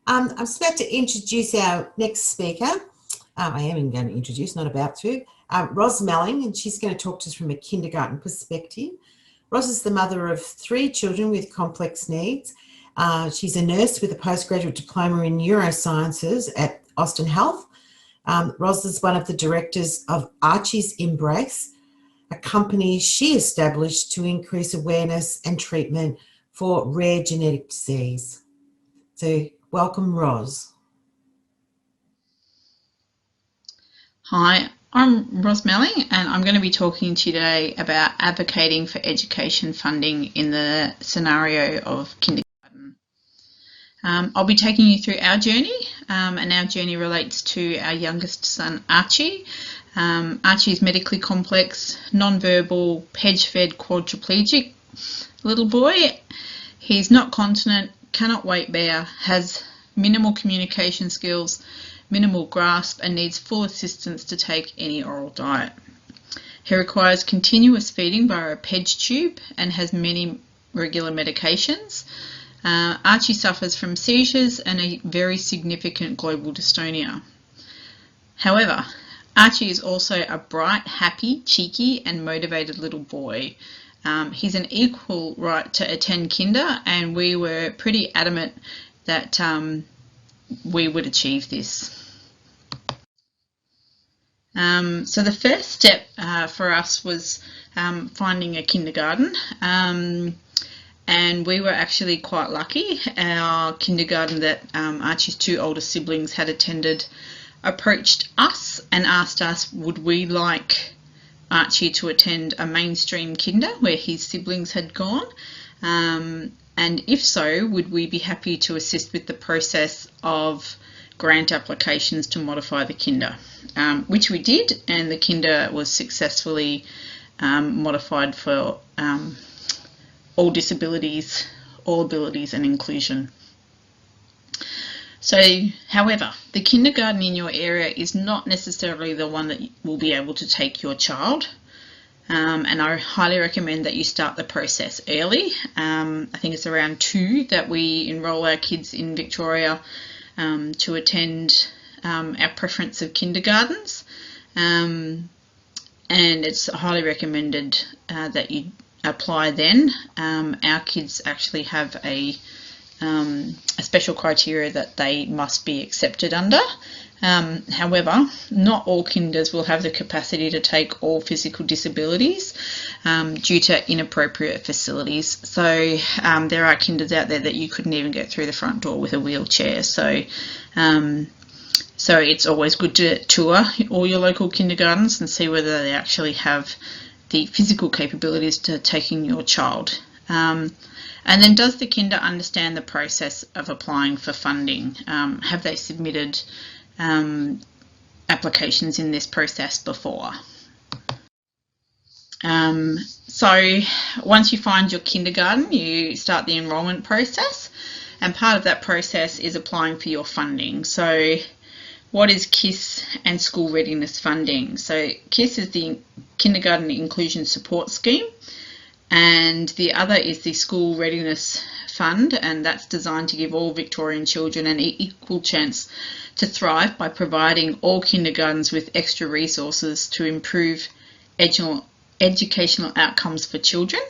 I'm just about to introduce our next speaker. I am going to introduce, not about to. Ros Melling, and she's going to talk to us from a kindergarten perspective. Ros is the mother of 3 children with complex needs. She's a nurse with a postgraduate diploma in neurosciences at Austin Health. Ros is one of the directors of Archie's Embrace, a company she established to increase awareness and treatment for rare genetic disease. So welcome, Ros. Hi, I'm Ros Melling, and I'm going to be talking today about advocating for education funding in the scenario of kindergarten. I'll be taking you through our journey, and our journey relates to our youngest son, Archie. Archie is medically complex, non-verbal, PEG-fed quadriplegic little boy. He's not continent, cannot weight bear, has minimal communication skills, minimal grasp, and needs full assistance to take any oral diet. He requires continuous feeding via a PEG tube and has many regular medications. Archie suffers from seizures and a very significant global dystonia. However, Archie is also a bright, happy, cheeky and motivated little boy. He's an equal right to attend kinder, and we were pretty adamant that we would achieve this. So the first step for us was finding a kindergarten, and we were actually quite lucky. Our kindergarten that Archie's 2 older siblings had attended approached us and asked us would we like Archie to attend a mainstream kinder where his siblings had gone, and if so, would we be happy to assist with the process of grant applications to modify the kinder, which we did, and the kinder was successfully modified for all disabilities, all abilities and inclusion. So, however, the kindergarten in your area is not necessarily the one that will be able to take your child, and I highly recommend that you start the process early. I think it's around 2 that we enrol our kids in Victoria to attend our preference of kindergartens, and it's highly recommended that you apply then. Our kids actually have a special criteria that they must be accepted under. However, not all kinders will have the capacity to take all physical disabilities due to inappropriate facilities. So there are kinders out there that you couldn't even get through the front door with a wheelchair. So it's always good to tour all your local kindergartens and see whether they actually have the physical capabilities to taking your child. And then, does the kinder understand the process of applying for funding? Have they submitted applications in this process before? So once you find your kindergarten, you start the enrolment process, and part of that process is applying for your funding. So what is KISS and school readiness funding? So KISS is the Kindergarten Inclusion Support Scheme, and the other is the School Readiness Fund, and that's designed to give all Victorian children an equal chance to thrive by providing all kindergartens with extra resources to improve educational outcomes for children.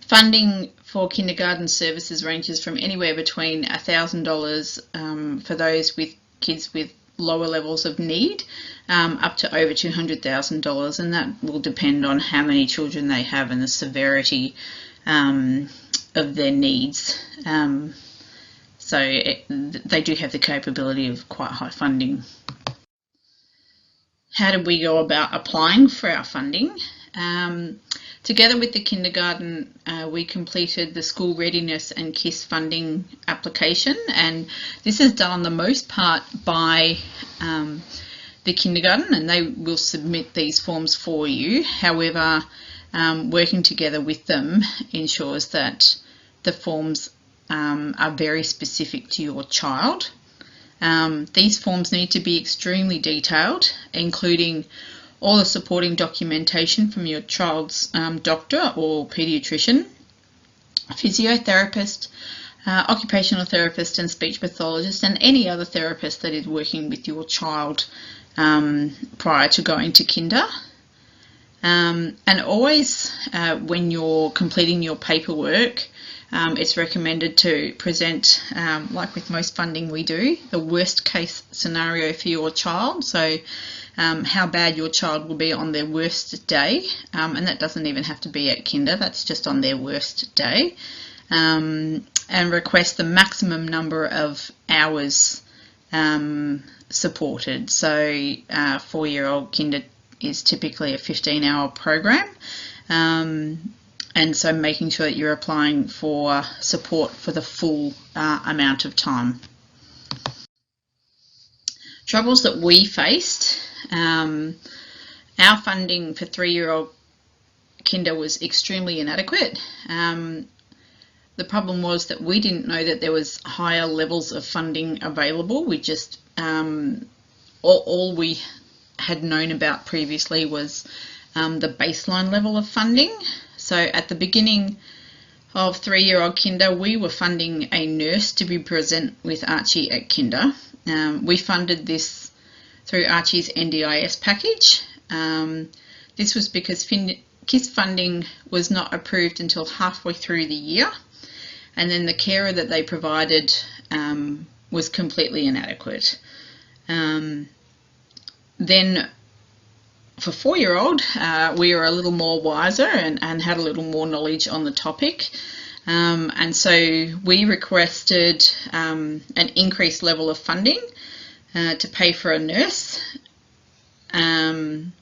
Funding for kindergarten services ranges from anywhere between $1,000 for those with kids with lower levels of need up to over $200,000, and that will depend on how many children they have and the severity of their needs. So they do have the capability of quite high funding. How did we go about applying for our funding? Together with the kindergarten, we completed the School Readiness and KISS funding application, and this is done on the most part by the kindergarten, and they will submit these forms for you. However, working together with them ensures that the forms are very specific to your child. These forms need to be extremely detailed, including all the supporting documentation from your child's doctor or paediatrician, physiotherapist, occupational therapist and speech pathologist, and any other therapist that is working with your child prior to going to kinder. And always when you're completing your paperwork, it's recommended to present, like with most funding we do, the worst case scenario for your child. So how bad your child will be on their worst day, and that doesn't even have to be at kinder, that's just on their worst day, and request the maximum number of hours supported. So 4-year-old kinder is typically a 15-hour program, and so making sure that you're applying for support for the full amount of time. Troubles that we faced. Our funding for 3-year-old kinder was extremely inadequate. The problem was that we didn't know that there was higher levels of funding available. We just, all we had known about previously was the baseline level of funding. So at the beginning of 3-year-old kinder, we were funding a nurse to be present with Archie at kinder. We funded this through Archie's NDIS package. This was because KISS funding was not approved until halfway through the year, and then the carer that they provided was completely inadequate. Then for 4-year-old, we were a little more wiser and had a little more knowledge on the topic. And so we requested an increased level of funding to pay for a nurse. And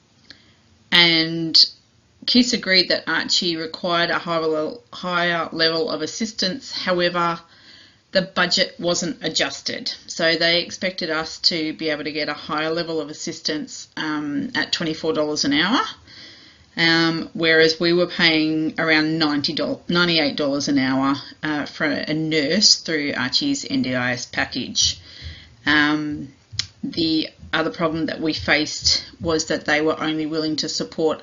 KISS agreed that Archie required a higher level of assistance. However, the budget wasn't adjusted. So they expected us to be able to get a higher level of assistance at $24 an hour, whereas we were paying around $98 an hour for a nurse through Archie's NDIS package. The other problem that we faced was that they were only willing to support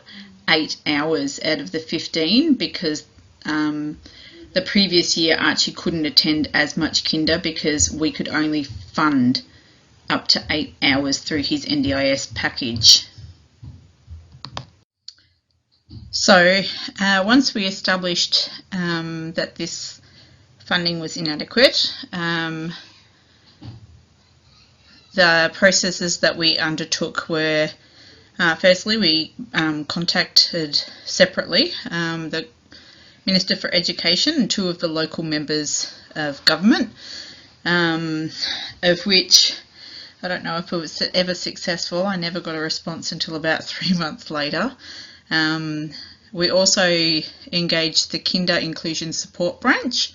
8 hours out of the 15 because the previous year Archie couldn't attend as much kinder because we could only fund up to 8 hours through his NDIS package. So once we established that this funding was inadequate, the processes that we undertook were, firstly, we contacted separately the Minister for Education and 2 of the local members of government, of which I don't know if it was ever successful. I never got a response until about 3 months later. We also engaged the Kinder Inclusion Support Branch,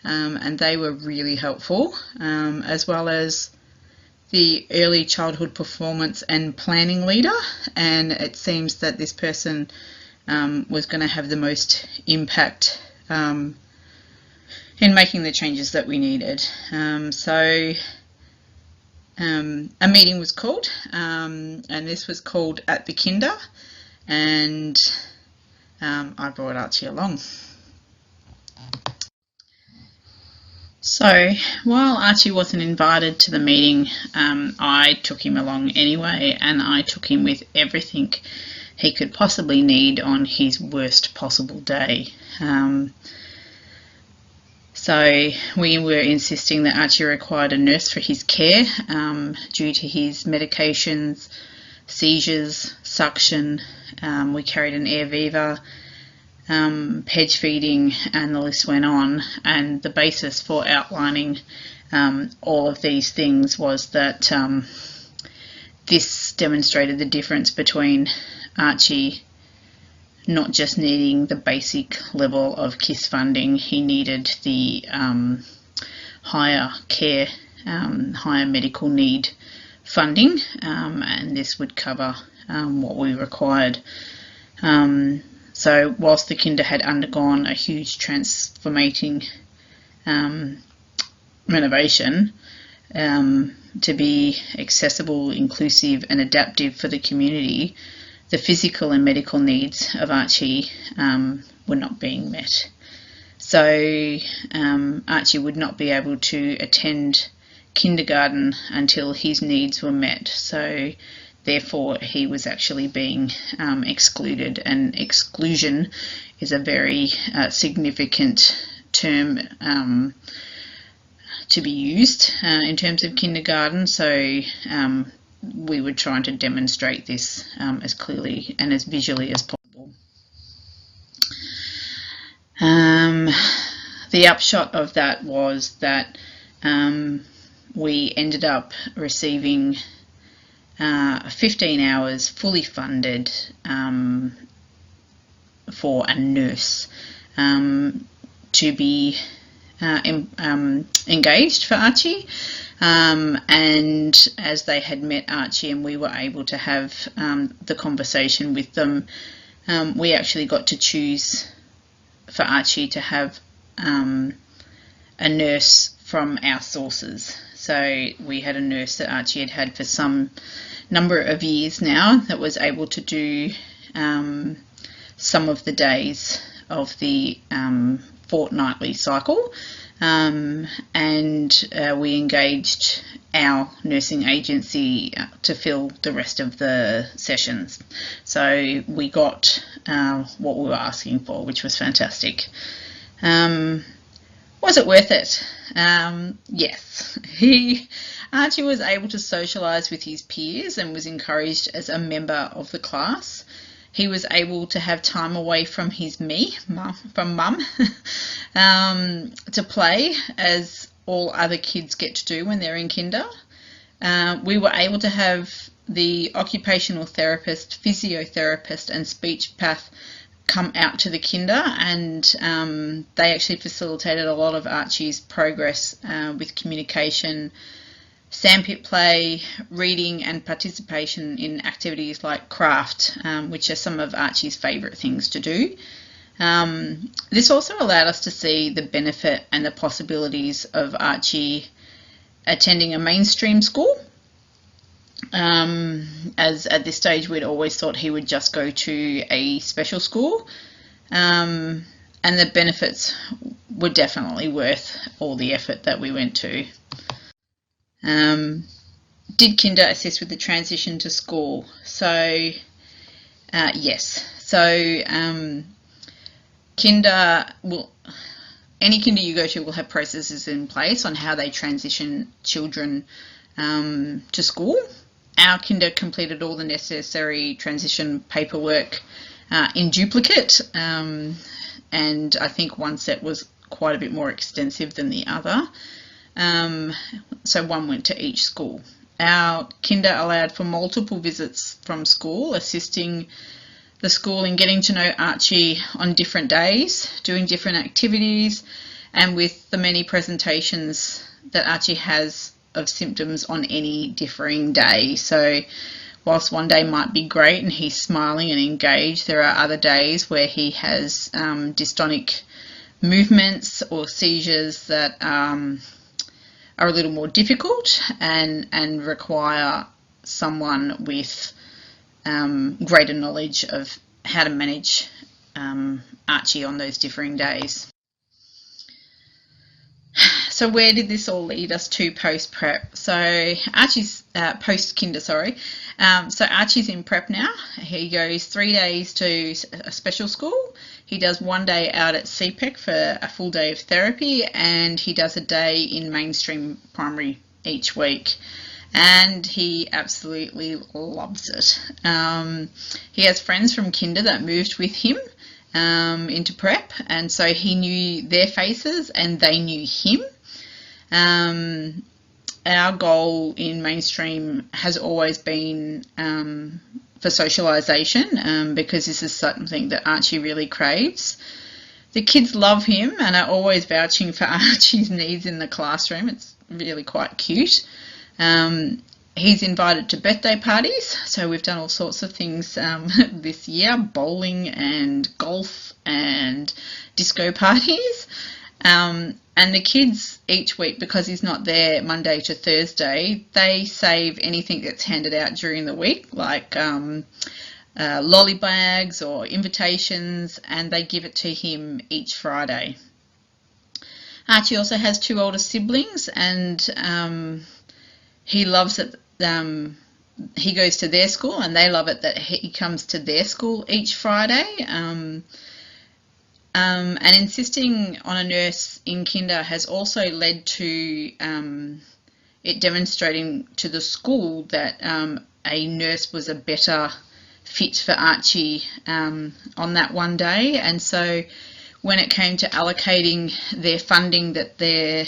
and they were really helpful, as well as the Early Childhood Performance and Planning Leader, and it seems that this person was going to have the most impact in making the changes that we needed. So a meeting was called, and this was called at the kinder, and I brought Archie along. So while Archie wasn't invited to the meeting, I took him along anyway, and I took him with everything he could possibly need on his worst possible day. So we were insisting that Archie required a nurse for his care due to his medications, seizures, suction. We carried an Air Viva, peg feeding, and the list went on. And the basis for outlining all of these things was that this demonstrated the difference between Archie not just needing the basic level of KISS funding, he needed the higher care, higher medical need funding, and this would cover what we required. So whilst the kinder had undergone a huge transformating renovation to be accessible, inclusive and adaptive for the community, the physical and medical needs of Archie were not being met. So Archie would not be able to attend kindergarten until his needs were met. So therefore he was actually being excluded, and exclusion is a very significant term to be used in terms of kindergarten. So we were trying to demonstrate this as clearly and as visually as possible. The upshot of that was that we ended up receiving 15 hours fully funded for a nurse to be engaged for Archie, and as they had met Archie and we were able to have the conversation with them, we actually got to choose for Archie to have a nurse from our sources. So we had a nurse that Archie had had for some number of years now that was able to do some of the days of the fortnightly cycle, and we engaged our nursing agency to fill the rest of the sessions. So we got what we were asking for, which was fantastic. Was it worth it? Yes. Archie was able to socialise with his peers and was encouraged as a member of the class. He was able to have time away from mum, to play, as all other kids get to do when they're in kinder. We were able to have the occupational therapist, physiotherapist and speech path come out to the kinder, and they actually facilitated a lot of Archie's progress with communication, sandpit play, reading and participation in activities like craft, which are some of Archie's favourite things to do. This also allowed us to see the benefit and the possibilities of Archie attending a mainstream school, as at this stage we'd always thought he would just go to a special school, and the benefits were definitely worth all the effort that we went to. Did kinder assist with the transition to school? So yes. So kinder will, any kinder you go to will have processes in place on how they transition children to school. Our kinder completed all the necessary transition paperwork in duplicate, and I think one set was quite a bit more extensive than the other. So one went to each school. Our kinder allowed for multiple visits from school, assisting the school in getting to know Archie on different days, doing different activities, and with the many presentations that Archie has of symptoms on any differing day. So whilst one day might be great and he's smiling and engaged, there are other days where he has dystonic movements or seizures that are a little more difficult and require someone with greater knowledge of how to manage Archie on those differing days. So where did this all lead us to post-prep? So Archie's post-kinder, sorry. So Archie's in prep now. He goes 3 days to a special school. He does 1 day out at CPEC for a full day of therapy, and he does a day in mainstream primary each week. And he absolutely loves it. He has friends from kinder that moved with him into prep, and so he knew their faces and they knew him. Our goal in mainstream has always been for socialisation, because this is something that Archie really craves. The kids love him and are always vouching for Archie's needs in the classroom. It's really quite cute. He's invited to birthday parties, so we've done all sorts of things this year, bowling and golf and disco parties. And the kids each week, because he's not there Monday to Thursday, they save anything that's handed out during the week, like lolly bags or invitations, and they give it to him each Friday. Archie also has two older siblings, and he loves it. He goes to their school, and they love it that he comes to their school each Friday. And insisting on a nurse in kinder has also led to it demonstrating to the school that a nurse was a better fit for Archie on that one day. And so when it came to allocating their funding that they're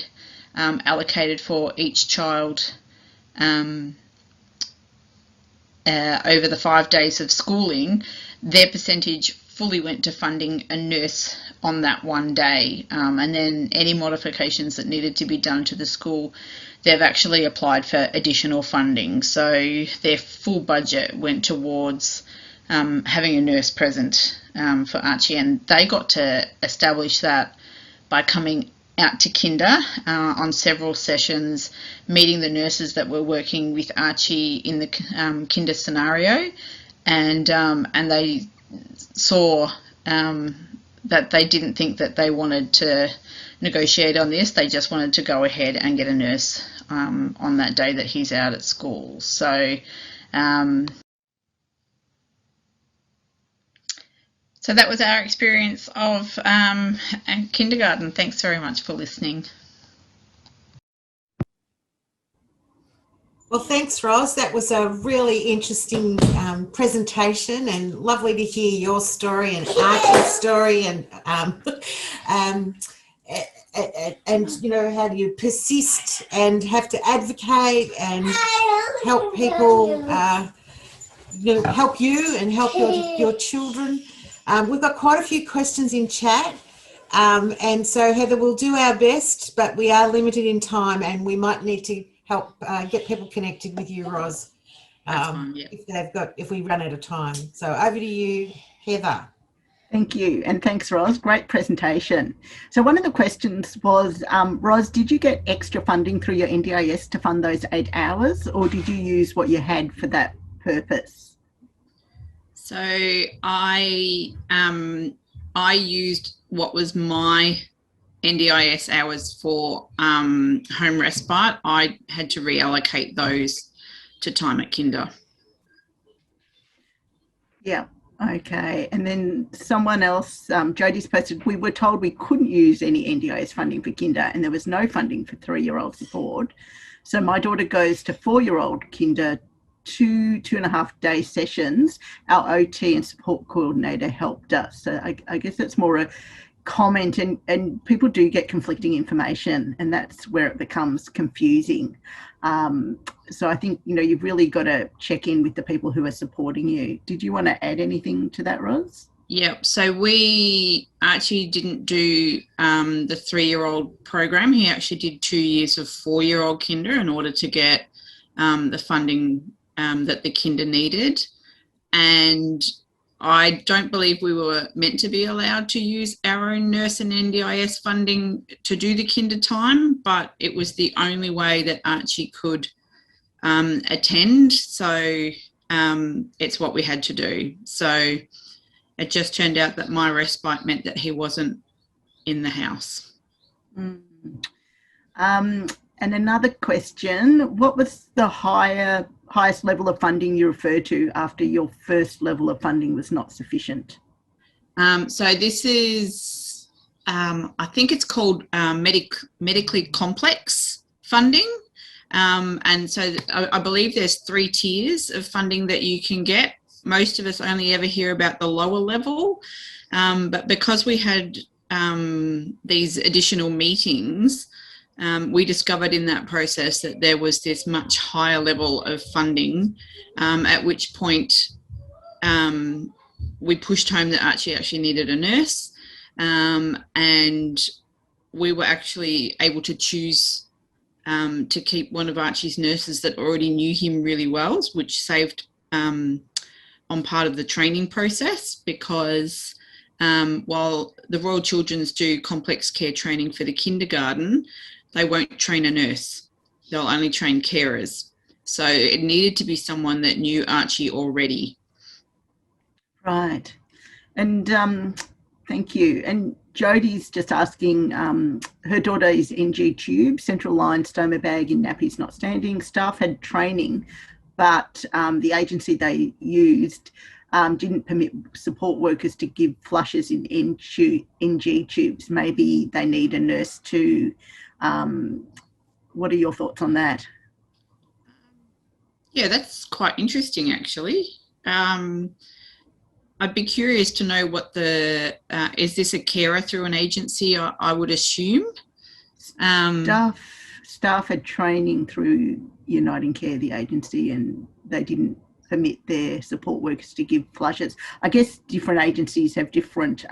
allocated for each child over the 5 days of schooling, their percentage fully went to funding a nurse on that one day. And then any modifications that needed to be done to the school, they've actually applied for additional funding. So their full budget went towards having a nurse present for Archie, and they got to establish that by coming out to kinder on several sessions, meeting the nurses that were working with Archie in the kinder scenario, and they saw that they didn't think that they wanted to negotiate on this. They just wanted to go ahead and get a nurse on that day that he's out at school. So so that was our experience of kindergarten. Thanks very much for listening. Well, thanks, Ros. That was a really interesting presentation, and lovely to hear your story and Archie's story, and you know, how do you persist and have to advocate and help people, you know, help you and help your children. We've got quite a few questions in chat, and so Heather, we'll do our best, but we are limited in time, and we might need to help get people connected with you, Ros, if we run out of time. So over to you, Heather. Thank you, and thanks, Ros. Great presentation. So one of the questions was, Ros, did you get extra funding through your NDIS to fund those 8 hours, or did you use what you had for that purpose? So I used what was my NDIS hours for home respite. I had to reallocate those to time at kinder. Yeah, okay. And then someone else, Jodie's posted, we were told we couldn't use any NDIS funding for kinder, and there was no funding for 3-year-old support. So my daughter goes to 4-year-old kinder, 2.5 day sessions. Our OT and support coordinator helped us. So I guess it's more a comment, and people do get conflicting information, and that's where it becomes confusing. So I think, you know, you've really got to check in with the people who are supporting you. Did you want to add anything to that, Ros? Yeah, so we actually didn't do the 3-year-old program. He actually did 2 years of 4-year-old kinder in order to get the funding that the kinder needed. And I don't believe we were meant to be allowed to use our own nurse and NDIS funding to do the kinder time, but it was the only way that Archie could attend. So it's what we had to do. So it just turned out that my respite meant that he wasn't in the house. And another question, what was the highest level of funding you referred to after your first level of funding was not sufficient? So this is, I think it's called medically complex funding. And so I believe there's 3 tiers of funding that you can get. Most of us only ever hear about the lower level. But because we had these additional meetings, we discovered in that process that there was this much higher level of funding, at which point we pushed home that Archie actually needed a nurse, and we were actually able to choose to keep one of Archie's nurses that already knew him really well, which saved on part of the training process, because while the Royal Children's do complex care training for the kindergarten, they won't train a nurse. They'll only train carers. So it needed to be someone that knew Archie already. Right. And Thank you. And Jodie's just asking, her daughter is NG tube, central line, stoma bag in nappies not standing. Staff had training, but the agency they used didn't permit support workers to give flushes in NG tubes. Maybe they need a nurse to. What are your thoughts on that? Yeah, that's quite interesting, actually. I'd be curious to know what the, is this a carer through an agency, I would assume? Staff had training through Uniting Care, the agency, and they didn't permit their support workers to give flushes. I guess different agencies have different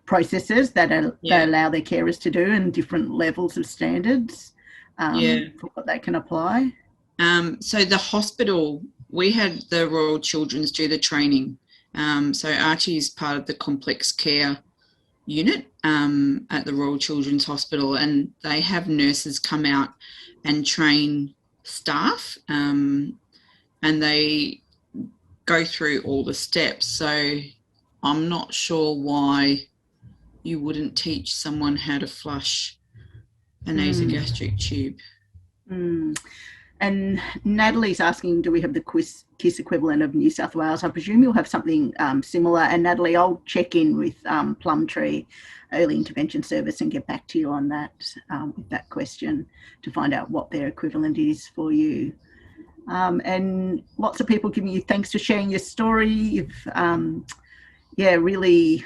processes that they allow their carers to do, and different levels of standards for what they can apply. So the hospital, we had the Royal Children's do the training. So Archie is part of the complex care unit at the Royal Children's Hospital, and they have nurses come out and train staff, and they go through all the steps. So I'm not sure why you wouldn't teach someone how to flush a nasogastric tube. And Natalie's asking, do we have the KISS equivalent of New South Wales? I presume you'll have something similar. And Natalie, I'll check in with Plumtree Early Intervention Service and get back to you on that, with that question, to find out what their equivalent is for you. And lots of people giving you thanks for sharing your story. You've, really,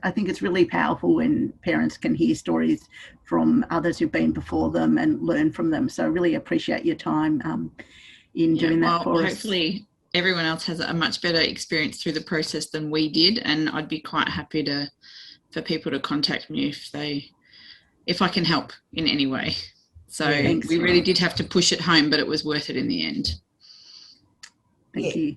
I think it's really powerful when parents can hear stories from others who've been before them and learn from them. So I really appreciate your time in doing that for us. Hopefully everyone else has a much better experience through the process than we did, and I'd be quite happy for people to contact me if I can help in any way. So we really did have to push it home, but it was worth it in the end. Thank you.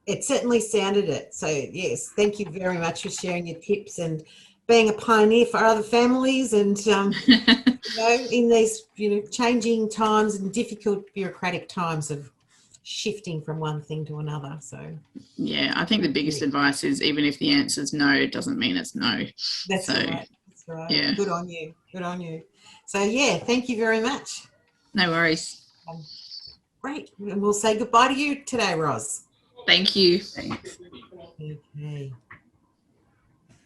It certainly sounded it. So yes, thank you very much for sharing your tips and being a pioneer for other families, and in these changing times and difficult bureaucratic times of shifting from one thing to another. So yeah, I think the biggest advice is, even if the answer is no, it doesn't mean it's no. That's right. That's right. Yeah. Good on you. Good on you. So yeah, thank you very much. No worries. Great. And we'll say goodbye to you today, Roz. Thank you. Thanks. Okay.